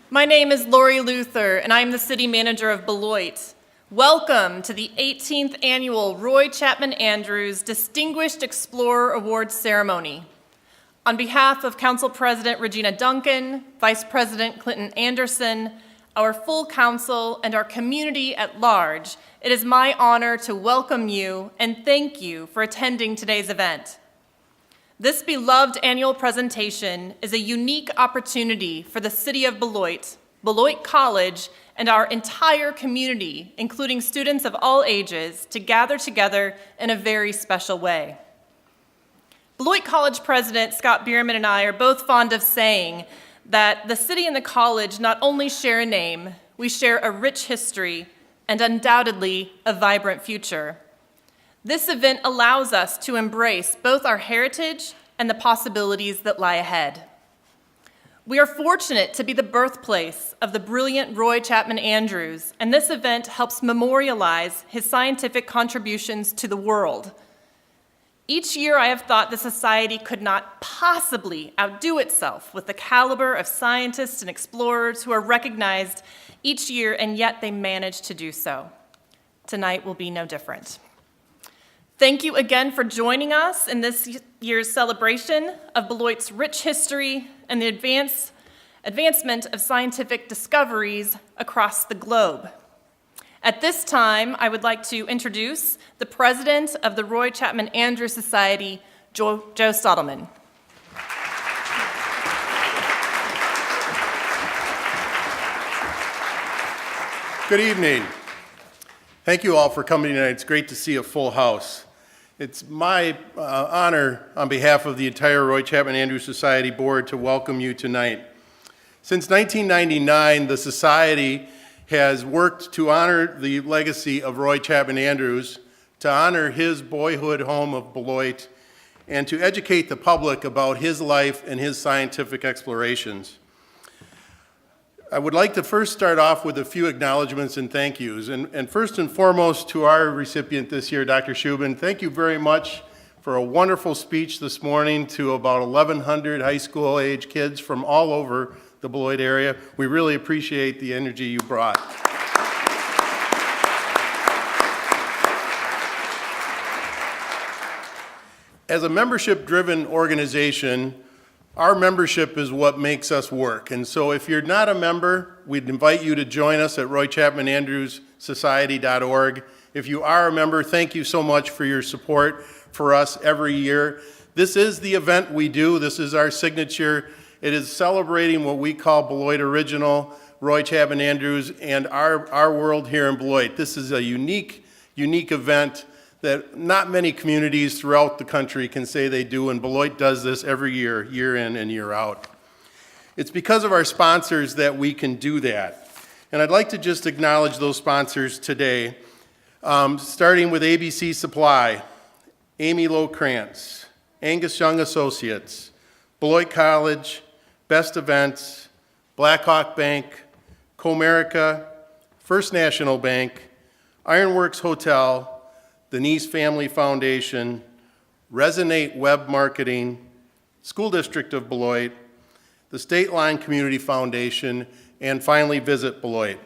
My name is Lori Luther, and I am the City Manager of Beloit. Welcome to the 18th Annual Roy Chapman Andrews Distinguished Explorer Awards Ceremony. On behalf of Council President Regina Duncan, Vice President Clinton Anderson, our full council, and our community at large, it is my honor to welcome you and thank you for attending today's event. This beloved annual presentation is a unique opportunity for the City of Beloit, Beloit College, and our entire community, including students of all ages, to gather together in a very special way. Beloit College President Scott Bierman and I are both fond of saying that the city and the college not only share a name, we share a rich history and undoubtedly a vibrant future. This event allows us to embrace both our heritage and the possibilities that lie ahead. We are fortunate to be the birthplace of the brilliant Roy Chapman Andrews, and this event helps memorialize his scientific contributions to the world. Each year I have thought the society could not possibly outdo itself with the caliber of scientists and explorers who are recognized each year, and yet they manage to do so. Tonight will be no different. Thank you again for joining us in this year's celebration of Beloit's rich history and the advancement of scientific discoveries across the globe. At this time, I would like to introduce the president of the Roy Chapman Andrews Society, Joe Stottleman. Good evening. Thank you all for coming tonight. It's great to see a full house. It's my honor on behalf of the entire Roy Chapman Andrews Society board to welcome you tonight. Since 1999, the Society has worked to honor the legacy of Roy Chapman Andrews, to honor his boyhood home of Beloit, and to educate the public about his life and his scientific explorations. I would like to first start off with a few acknowledgments and thank yous. And first and foremost to our recipient this year, Dr. Shubin, thank you very much for a wonderful speech this morning to about 1,100 high school age kids from all over the Beloit area. We really appreciate the energy you brought. As a membership-driven organization, our membership is what makes us work. And so if you're not a member, we'd invite you to join us at roychapmanandrewssociety.org. If you are a member, thank you so much for your support for us every year. This is the event we do. This is our signature. It is celebrating what we call Beloit Original, Roy Chapman Andrews, and our world here in Beloit. This is a unique event that not many communities throughout the country can say they do, and Beloit does this every year, year in and year out. It's because of our sponsors that we can do that. And I'd like to just acknowledge those sponsors today, starting with ABC Supply, Amy Lowkrantz, Angus Young Associates, Beloit College, Best Events, Blackhawk Bank, Comerica, First National Bank, Ironworks Hotel, the Nice Family Foundation, Resonate Web Marketing, School District of Beloit, the State Line Community Foundation, and finally Visit Beloit.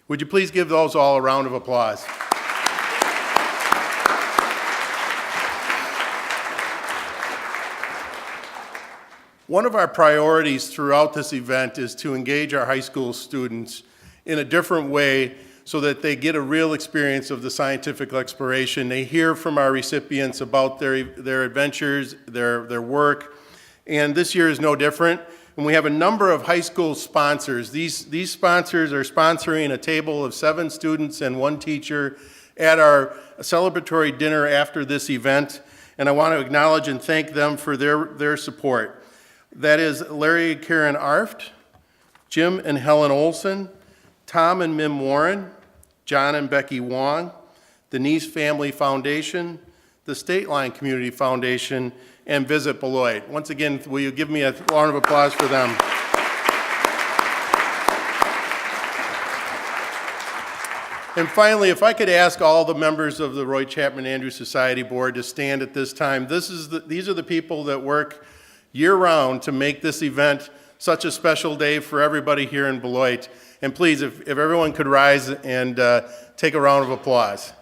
Would you please give those all a round of applause? One of our priorities throughout this event is to engage our high school students in a different way so that they get a real experience of the scientific exploration. They hear from our recipients about their adventures, their work, and this year is no different. And we have a number of high school sponsors. These sponsors are sponsoring a table of 7 students and 1 teacher at our celebratory dinner after this event, and I want to acknowledge and thank them for their support. That is Larry and Karen Arft, Jim and Helen Olson, Tom and Mim Warren, John and Becky Wong, the Nice Family Foundation, the State Line Community Foundation, and Visit Beloit. Once again, will you give me a round of applause for them? And finally, if I could ask all the members of the Roy Chapman Andrews Society Board to stand at this time. These are the people that work year-round to make this event such a special day for everybody here in Beloit. And please, if everyone could rise and take a round of applause.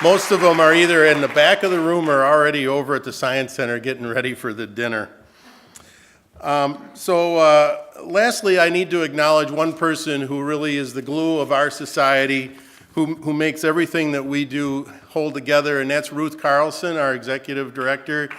Most of them are either in the back of the room or already over at the Science Center getting ready for the dinner. Lastly, I need to acknowledge one person who really is the glue of our society, who makes everything that we do hold together, and that's Ruth Carlson, our Executive Director.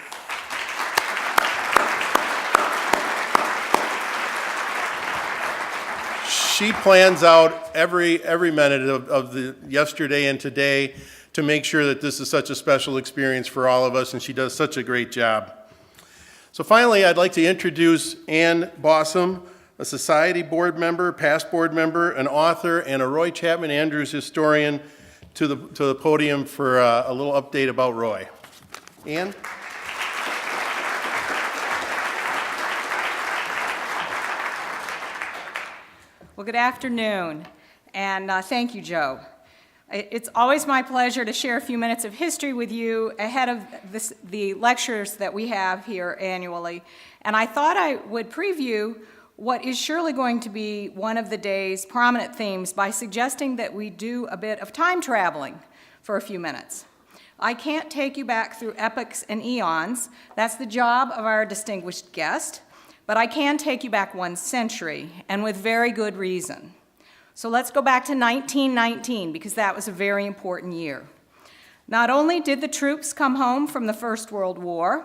She plans out every minute of the yesterday and today to make sure that this is such a special experience for all of us, and she does such a great job. So finally, I'd like to introduce Ann Bossum, a Society board member, past board member, an author, and a Roy Chapman Andrews historian to the podium for a little update about Roy. Ann? Well, good afternoon, and thank you, Joe. It's always my pleasure to share a few minutes of history with you ahead of the lectures that we have here annually. And I thought I would preview what is surely going to be one of the day's prominent themes by suggesting that we do a bit of time traveling for a few minutes. I can't take you back through epochs and eons. That's the job of our distinguished guest. But I can take you back 1 century, and with very good reason. So let's go back to 1919, because that was a very important year. Not only did the troops come home from the First World War,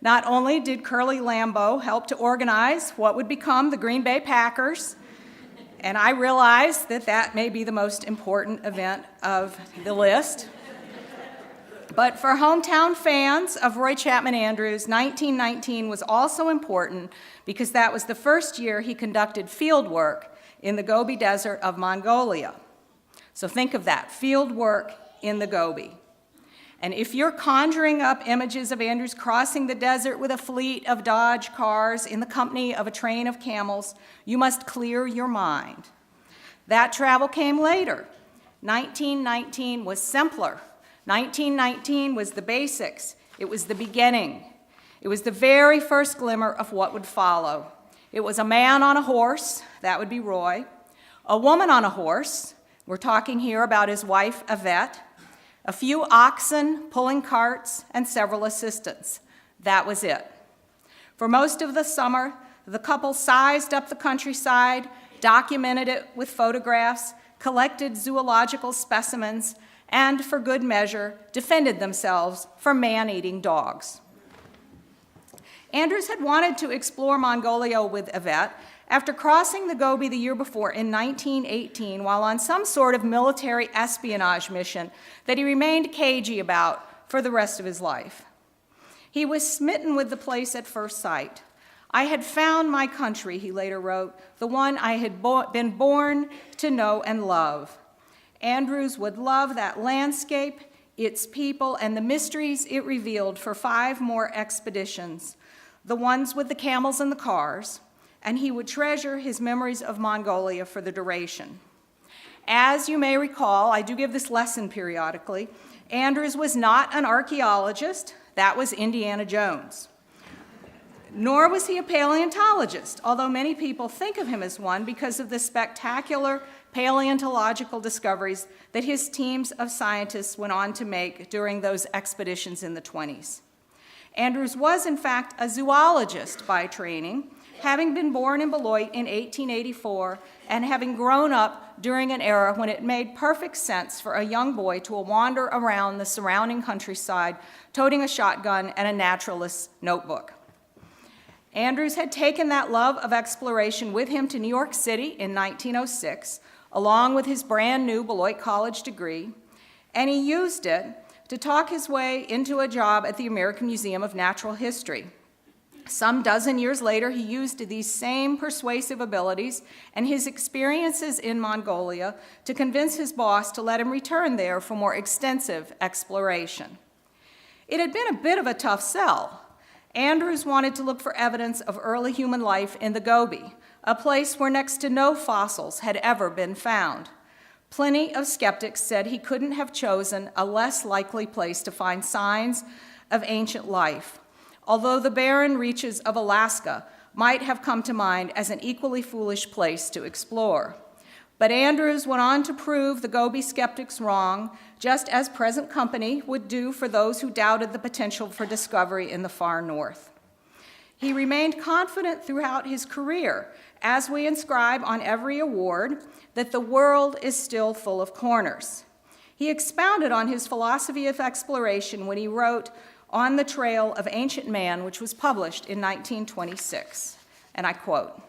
not only did Curly Lambeau help to organize what would become the Green Bay Packers, and I realize that that may be the most important event of the list, but for hometown fans of Roy Chapman Andrews, 1919 was also important because that was the first year he conducted field work in the Gobi Desert of Mongolia. So think of that, field work in the Gobi. And if you're conjuring up images of Andrews crossing the desert with a fleet of Dodge cars in the company of a train of camels, you must clear your mind. That travel came later. 1919 was simpler. 1919 was the basics. It was the beginning. It was the very first glimmer of what would follow. It was a man on a horse, that would be Roy, a woman on a horse, we're talking here about his wife, Yvette, a few oxen pulling carts, and several assistants. That was it. For most of the summer, the couple sized up the countryside, documented it with photographs, collected zoological specimens, and for good measure, defended themselves from man-eating dogs. Andrews had wanted to explore Mongolia with Yvette after crossing the Gobi the year before in 1918 while on some sort of military espionage mission that he remained cagey about for the rest of his life. He was smitten with the place at first sight. I had found my country, he later wrote, the one I had been born to know and love. Andrews would love that landscape, its people, and the mysteries it revealed for 5 more expeditions, the ones with the camels and the cars, and he would treasure his memories of Mongolia for the duration. As you may recall, I do give this lesson periodically, Andrews was not an archaeologist, that was Indiana Jones. Nor was he a paleontologist, although many people think of him as one because of the spectacular paleontological discoveries that his teams of scientists went on to make during those expeditions in the 1920s. Andrews was, in fact, a zoologist by training, having been born in Beloit in 1884 and having grown up during an era when it made perfect sense for a young boy to wander around the surrounding countryside, toting a shotgun and a naturalist's notebook. Andrews had taken that love of exploration with him to New York City in 1906, along with his brand new Beloit College degree, and he used it to talk his way into a job at the American Museum of Natural History. Some dozen years later, he used these same persuasive abilities and his experiences in Mongolia to convince his boss to let him return there for more extensive exploration. It had been a bit of a tough sell. Andrews wanted to look for evidence of early human life in the Gobi, a place where next to no fossils had ever been found. Plenty of skeptics said he couldn't have chosen a less likely place to find signs of ancient life, although the barren reaches of Alaska might have come to mind as an equally foolish place to explore. But Andrews went on to prove the Gobi skeptics wrong, just as present company would do for those who doubted the potential for discovery in the far north. He remained confident throughout his career, as we inscribe on every award, that the world is still full of corners. He expounded on his philosophy of exploration when he wrote On the Trail of Ancient Man, which was published in 1926, and I quote,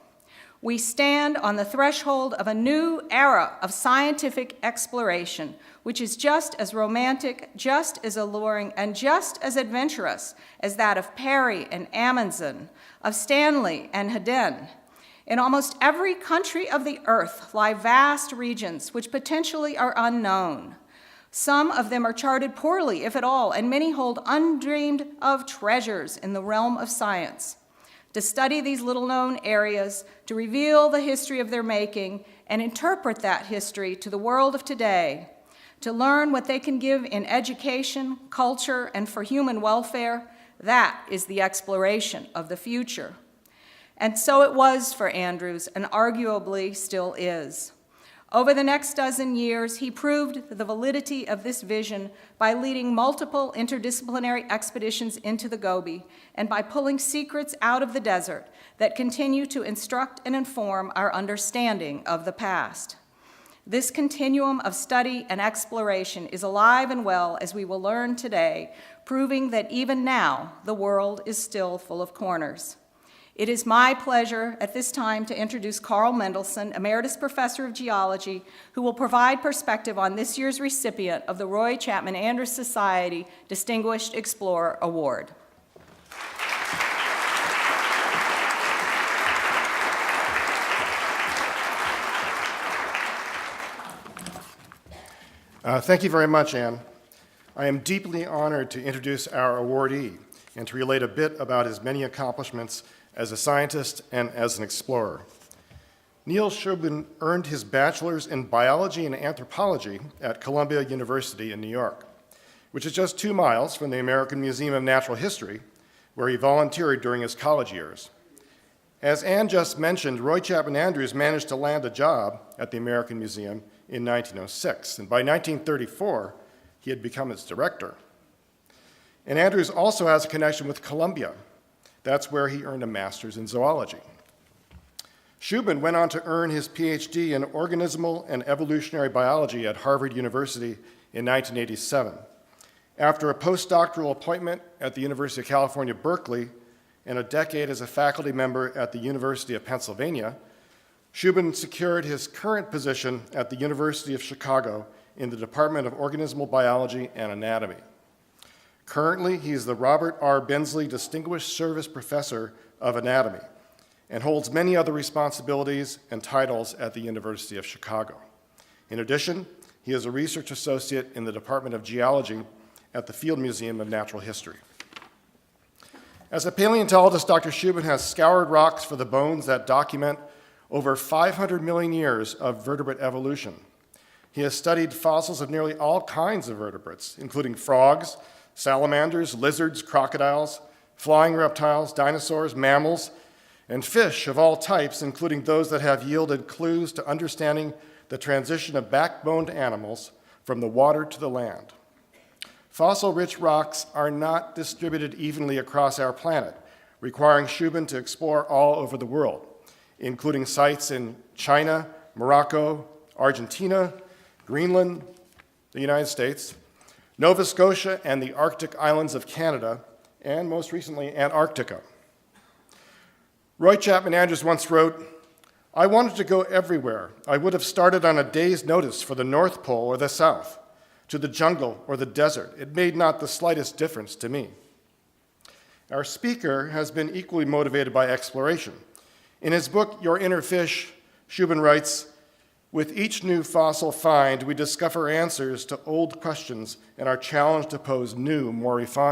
"We stand on the threshold of a new era of scientific exploration, which is just as romantic, just as alluring, and just as adventurous as that of Perry and Amundsen, of Stanley and Hedin. In almost every country of the earth lie vast regions which potentially are unknown. Some of them are charted poorly, if at all, and many hold undreamed of treasures in the realm of science. To study these little-known areas, to reveal the history of their making, and interpret that history to the world of today, to learn what they can give in education, culture, and for human welfare, that is the exploration of the future." And so it was for Andrews, and arguably still is. Over the next dozen years, he proved the validity of this vision by leading multiple interdisciplinary expeditions into the Gobi and by pulling secrets out of the desert that continue to instruct and inform our understanding of the past. This continuum of study and exploration is alive and well, as we will learn today, proving that even now the world is still full of corners. It is my pleasure at this time to introduce Carl Mendelsohn, Emeritus Professor of Geology, who will provide perspective on this year's recipient of the Roy Chapman Andrews Society Distinguished Explorer Award. Thank you very much, Anne. I am deeply honored to introduce our awardee and to relate a bit about his many accomplishments as a scientist and as an explorer. Neil Shubin earned his bachelor's in biology and anthropology at Columbia University in New York, which is just 2 miles from the American Museum of Natural History, where he volunteered during his college years. As Anne just mentioned, Roy Chapman Andrews managed to land a job at the American Museum in 1906, and by 1934, he had become its director. And Andrews also has a connection with Columbia. That's where he earned a master's in zoology. Shubin went on to earn his PhD in organismal and evolutionary biology at Harvard University in 1987. After a postdoctoral appointment at the University of California, Berkeley, and a decade as a faculty member at the University of Pennsylvania, Shubin secured his current position at the University of Chicago in the Department of Organismal Biology and Anatomy. Currently, he is the Robert R. Bensley Distinguished Service Professor of Anatomy and holds many other responsibilities and titles at the University of Chicago. In addition, he is a research associate in the Department of Geology at the Field Museum of Natural History. As a paleontologist, Dr. Shubin has scoured rocks for the bones that document over 500 million years of vertebrate evolution. He has studied fossils of nearly all kinds of vertebrates, including frogs, salamanders, lizards, crocodiles, flying reptiles, dinosaurs, mammals, and fish of all types, including those that have yielded clues to understanding the transition of backboned animals from the water to the land. Fossil-rich rocks are not distributed evenly across our planet, requiring Shubin to explore all over the world, including sites in China, Morocco, Argentina, Greenland, the United States, Nova Scotia, and the Arctic islands of Canada, and most recently, Antarctica. Roy Chapman Andrews once wrote, "I wanted to go everywhere. I would have started on a day's notice for the North Pole or the South, to the jungle or the desert. It made not the slightest difference to me." Our speaker has been equally motivated by exploration. In his book, Your Inner Fish, Shubin writes, "With each new fossil find, we discover answers to old questions and are challenged to pose new, more refined